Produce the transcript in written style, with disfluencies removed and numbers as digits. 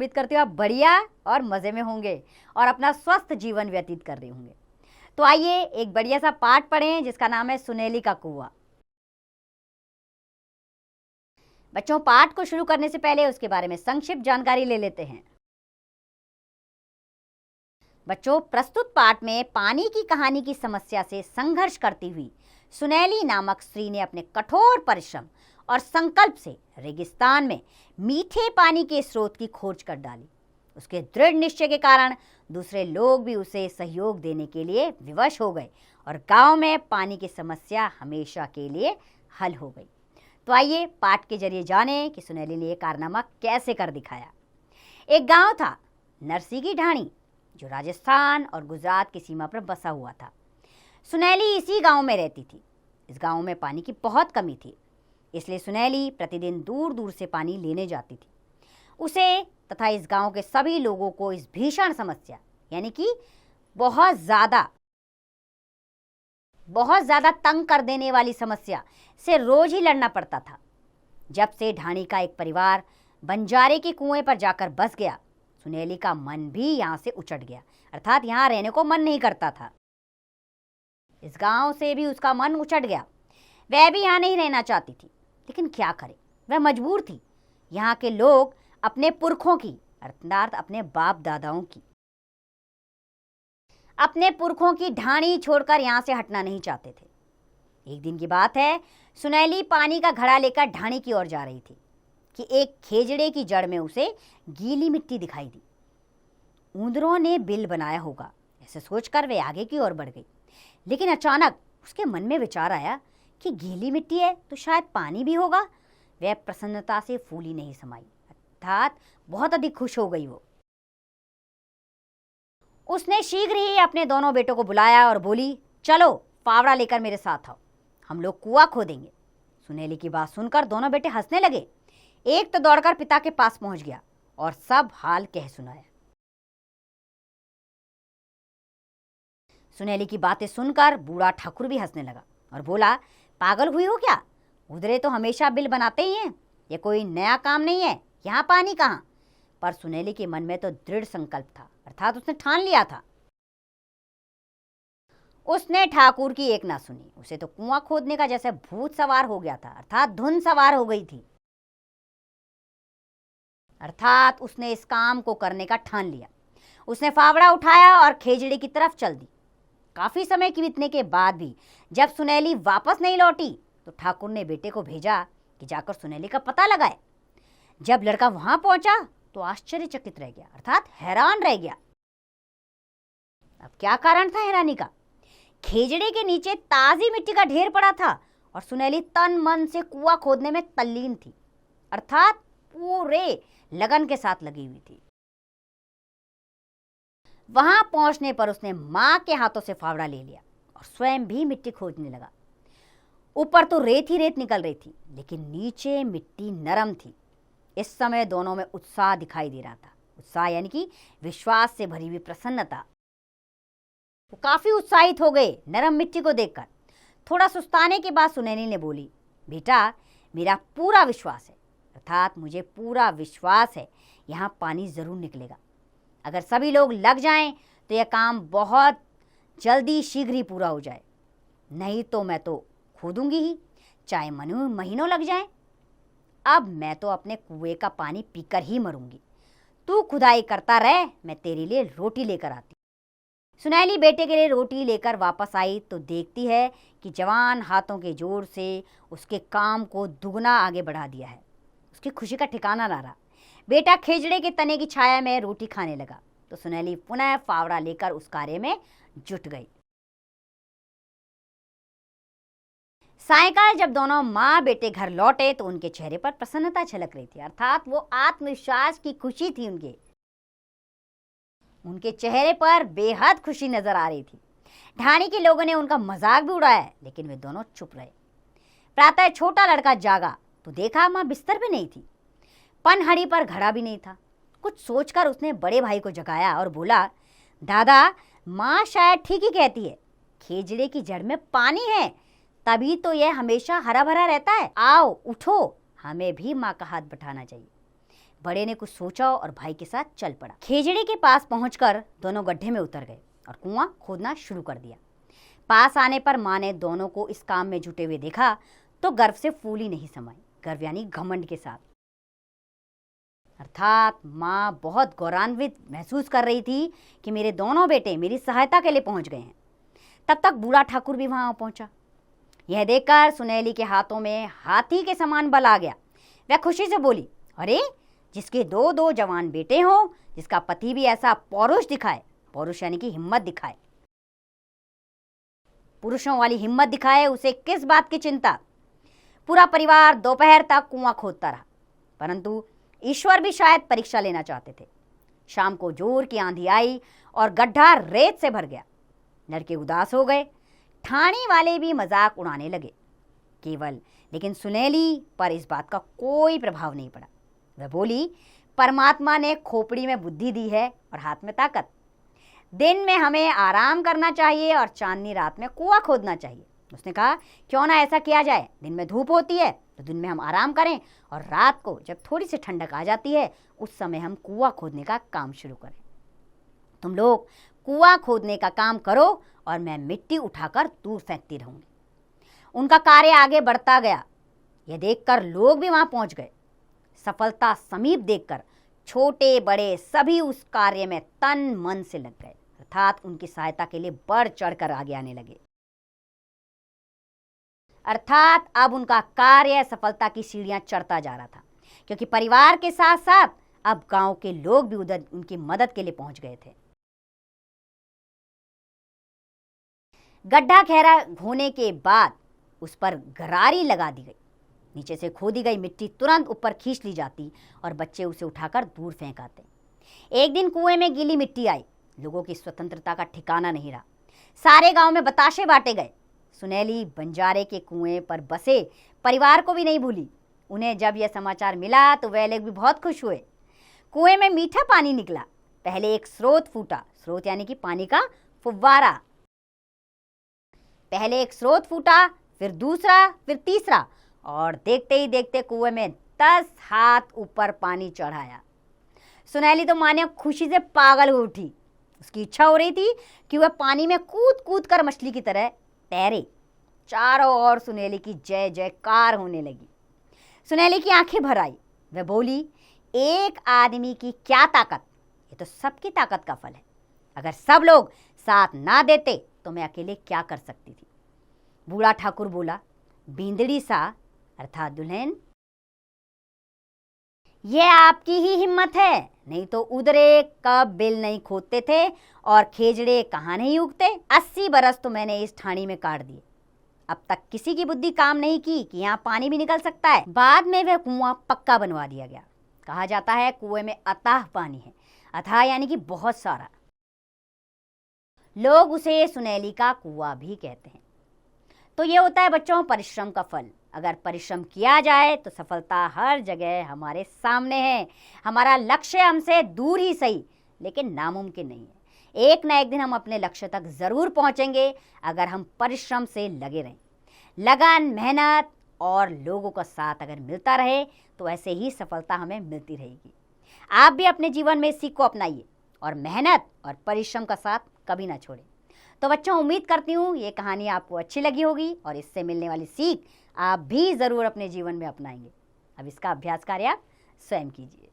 उम्मीद करती हूँ आप बढ़िया और मज़े में होंगे और अपना स्वस्थ जीवन व्यतीत कर रहे होंगे। तो आइए एक बढ़िया सा पाठ पढ़ें जिसका नाम है सुनेली का कुआं। बच्चों, पाठ को शुरू करने से पहले उसके बारे में संक्षिप्त जानकारी ले लेते हैं। बच्चों, प्रस्तुत पाठ में पानी की कहानी की समस्या से संघर्ष करती हुई सुनेली नामक स्त्री ने अपने कठोर परिश्रम और संकल्प से रेगिस्तान में मीठे पानी के स्रोत की खोज कर डाली। उसके दृढ़ निश्चय के कारण दूसरे लोग भी उसे सहयोग देने के लिए विवश हो गए और गांव में पानी की समस्या हमेशा के लिए हल हो गई। तो आइए पाठ के जरिए जानें कि सुनेली ने यह कारनामा कैसे कर दिखाया। एक गांव था, नरसी की ढाणी, जो राजस्थान और गुजरात की सीमा पर बसा हुआ था। सुनेली इसी गांव में रहती थी। इस गांव में पानी की बहुत कमी थी, इसलिए सुनेली प्रतिदिन दूर दूर से पानी लेने जाती थी। उसे तथा इस गांव के सभी लोगों को इस भीषण समस्या यानी कि बहुत ज्यादा तंग कर देने वाली समस्या से रोज ही लड़ना पड़ता था। जब से ढाणी का एक परिवार बंजारे के कुएं पर जाकर बस गया, सुनेली का मन भी यहाँ से उचट गया, अर्थात यहाँ रहने को मन नहीं करता था। इस गांव से भी उसका मन उचट गया। वह भी यहाँ नहीं रहना चाहती थी, लेकिन क्या करे, वह मजबूर थी। यहाँ के लोग अपने पुरखों की अर्थात अपने बाप दादाओं की ढाणी छोड़कर यहाँ से हटना नहीं चाहते थे। एक दिन की बात है, सुनेली पानी का घड़ा लेकर ढाणी की ओर जा रही थी कि एक खेजड़े की जड़ में उसे गीली मिट्टी दिखाई दी। ऊंदरों ने बिल बनाया होगा, ऐसे सोचकर वे आगे की ओर बढ़ गई। लेकिन अचानक उसके मन में विचार आया कि गीली मिट्टी है तो शायद पानी भी होगा। वह प्रसन्नता से फूली नहीं समाई, अर्थात बहुत अधिक खुश हो गई। उसने शीघ्र ही अपने दोनों बेटों को बुलाया और बोली, चलो फावड़ा लेकर मेरे साथ आओ, हम लोग कुआं खोदेंगे। सुनेली की बात सुनकर दोनों बेटे हंसने लगे। एक तो दौड़कर पिता के पास पहुंच गया और सब हाल कह सुनाया। सुनेली की बातें सुनकर बूढ़ा ठाकुर भी हंसने लगा और बोला, पागल हुई हो क्या? उधरे तो हमेशा बिल बनाते ही हैं, ये कोई नया काम नहीं है, यहाँ पानी कहाँ? पर सुनेली के मन में तो दृढ़ संकल्प था, अर्थात उसने ठान लिया था। उसने ठाकुर की एक ना सुनी। उसे तो कुआं खोदने का जैसे भूत सवार हो गया था, अर्थात धुन सवार हो गई थी। अर्थात उसने इस काम को करने का ठान लिया। उसने फावड़ा उठाया और खेजड़े की तरफ चल दी। काफी समय के बीतने के बाद भी जब सुनेली वापस नहीं लौटी तो ठाकुर ने बेटे को भेजा कि जाकर सुनेली का पता लगाए। जब लड़का वहां पहुंचा तो आश्चर्यचकित रह गया, अर्थात हैरान रह गया। अब क्या कारण था हैरानी का? खेजड़े के नीचे ताजी मिट्टी का ढेर पड़ा था और सुनेली तन मन से कुआं खोदने में तल्लीन थी, अर्थात पूरे लगन के साथ लगी हुई थी। वहां पहुंचने पर उसने मां के हाथों से फावड़ा ले लिया और स्वयं भी मिट्टी खोदने लगा। ऊपर तो रेत ही रेत निकल रही थी, लेकिन नीचे मिट्टी नरम थी। इस समय दोनों में उत्साह दिखाई दे रहा था। उत्साह यानी कि विश्वास से भरी हुई प्रसन्नता। वो काफी उत्साहित हो गए नरम मिट्टी को देखकर। थोड़ा सुस्ताने के बाद सुनेली ने बोली, बेटा, मेरा पूरा विश्वास है, अर्थात मुझे पूरा विश्वास है यहाँ पानी जरूर निकलेगा। अगर सभी लोग लग जाएं तो यह काम बहुत जल्दी शीघ्र ही पूरा हो जाए, नहीं तो मैं तो खोदूंगी ही, चाहे महीनों लग जाएं। अब मैं तो अपने कुएं का पानी पीकर ही मरूंगी। तू खुदाई करता रह, मैं तेरे लिए रोटी लेकर आती। सुनेली बेटे के लिए रोटी लेकर वापस आई तो देखती है कि जवान हाथों के जोर से उसके काम को दुगना आगे बढ़ा दिया है। उसकी खुशी का ठिकाना ना रहा। बेटा खेजड़े के तने की छाया में रोटी खाने लगा तो सुनेली पुनः फावड़ा लेकर उस कार्य में जुट गई। सायंकाल जब दोनों माँ बेटे घर लौटे तो उनके चेहरे पर प्रसन्नता झलक रही थी, अर्थात वो आत्मविश्वास की खुशी थी। उनके चेहरे पर बेहद खुशी नजर आ रही थी। ढाणी के लोगों ने उनका मजाक भी उड़ाया, लेकिन वे दोनों चुप रहे। प्रातः छोटा लड़का जागा तो देखा माँ बिस्तर पे नहीं थी, पनहड़ी पर घड़ा भी नहीं था। कुछ सोचकर उसने बड़े भाई को जगाया और बोला, दादा, माँ शायद ठीक ही कहती है, खेजड़े की जड़ में पानी है, तभी तो यह हमेशा हरा भरा रहता है। आओ उठो, हमें भी माँ का हाथ बटाना चाहिए। बड़े ने कुछ सोचा और भाई के साथ चल पड़ा। खेजड़े के पास पहुंचकर दोनों गड्ढे में उतर गए और कुआं खोदना शुरू कर दिया। पास आने पर माँ ने दोनों को इस काम में जुटे हुए देखा तो गर्व से फूली नहीं समाई। गर्व यानी घमंड के साथ। अर्थात माँ बहुत गौरवान्वित महसूस कर रही थी कि मेरे दोनों बेटे मेरी सहायता के लिए पहुंच गए हैं। तब तक बूढ़ा ठाकुर भी वहां पहुंचा। यह देखकर सुनैली के हाथों में हाथी के समान बल आ गया। वह खुशी से बोली, अरे जिसके दो दो जवान बेटे हों, जिसका पति भी ऐसा पौरुष दिखाए, पौरुष यानी कि हिम्मत दिखाए, पुरुषों वाली हिम्मत दिखाए, उसे किस बात की चिंता। पूरा परिवार दोपहर तक कुआं खोदता रहा, परंतु ईश्वर भी शायद परीक्षा लेना चाहते थे। शाम को जोर की आंधी आई और गड्ढा रेत से भर गया। लड़के उदास हो गए, ठाणी वाले भी मजाक उड़ाने लगे केवल, लेकिन सुनैली पर इस बात का कोई प्रभाव नहीं पड़ा। वह बोली, परमात्मा ने खोपड़ी में बुद्धि दी है और हाथ में ताकत। दिन में हमें आराम करना चाहिए और चांदनी रात में कुआं खोदना चाहिए। उसने कहा, क्यों ना ऐसा किया जाए, दिन में धूप होती है तो दिन में हम आराम करें और रात को जब थोड़ी सी ठंडक आ जाती है उस समय हम कुआं खोदने का काम शुरू करें। तुम लोग कुआं खोदने का काम करो और मैं मिट्टी उठाकर दूर फेंकती रहूंगी। उनका कार्य आगे बढ़ता गया। यह देखकर लोग भी वहां पहुंच गए। सफलता समीप देखकर छोटे बड़े सभी उस कार्य में तन मन से लग गए, अर्थात उनकी सहायता के लिए बढ़ चढ़कर आगे आने लगे। अर्थात अब उनका कार्य सफलता की सीढ़ियां चढ़ता जा रहा था, क्योंकि परिवार के साथ साथ अब गांव के लोग भी उधर उनकी मदद के लिए पहुंच गए थे। गड्ढा गहरा होने के बाद उस पर गरारी लगा दी गई। नीचे से खोदी गई मिट्टी तुरंत ऊपर खींच ली जाती और बच्चे उसे उठाकर दूर फेंक आते। एक दिन कुएं में गीली मिट्टी आई। लोगों की स्वतंत्रता का ठिकाना नहीं रहा। सारे गांव में बताशे बांटे गए। सुनैली बंजारे के कुएं पर बसे परिवार को भी नहीं भूली। उन्हें जब यह समाचार मिला तो वे लोग भी बहुत खुश हुए। कुएं में मीठा पानी निकला। पहले एक स्रोत फूटा, स्रोत यानी कि पानी का फुव्वारा। पहले एक स्रोत फूटा, फिर दूसरा, फिर तीसरा, और देखते ही देखते कुएं में 10 हाथ ऊपर पानी चढ़ाया। सुनैली तो माने खुशी से पागल हो उठी। उसकी इच्छा हो रही थी कि वह पानी में कूद कूद कर मछली की तरह तैरे। चारों ओर सुनैली की जय जयकार होने लगी। सुनैली की आंखें भर आई। वह बोली, एक आदमी की क्या ताकत, ये तो सबकी ताकत का फल है। अगर सब लोग साथ ना देते तो मैं अकेले क्या कर सकती थी। बूढ़ा ठाकुर बोला, बींदड़ी सा अर्थात दुल्हन, ये आपकी ही हिम्मत है, नहीं तो उधरे कब बिल नहीं खोदते थे और खेजड़े कहाँ नहीं उगते। 80 बरस तो मैंने इस ठाणी में काट दिए, अब तक किसी की बुद्धि काम नहीं की कि यहाँ पानी भी निकल सकता है। बाद में वह कुआं पक्का बनवा दिया गया। कहा जाता है कुएं में अथाह पानी है। अथाह यानी कि बहुत सारा। लोग उसे सुनैली का कुआं भी कहते हैं। तो ये होता है बच्चों परिश्रम का फल। अगर परिश्रम किया जाए तो सफलता हर जगह हमारे सामने है। हमारा लक्ष्य हमसे दूर ही सही, लेकिन नामुमकिन नहीं है। एक ना एक दिन हम अपने लक्ष्य तक जरूर पहुंचेंगे अगर हम परिश्रम से लगे रहें। लगन, मेहनत और लोगों का साथ अगर मिलता रहे तो ऐसे ही सफलता हमें मिलती रहेगी। आप भी अपने जीवन में इस सीख को अपनाइए और मेहनत और परिश्रम का साथ कभी ना छोड़ें। तो बच्चों, उम्मीद करती हूँ ये कहानी आपको अच्छी लगी होगी और इससे मिलने वाली सीख आप भी ज़रूर अपने जीवन में अपनाएंगे। अब इसका अभ्यास कार्य आप स्वयं कीजिए।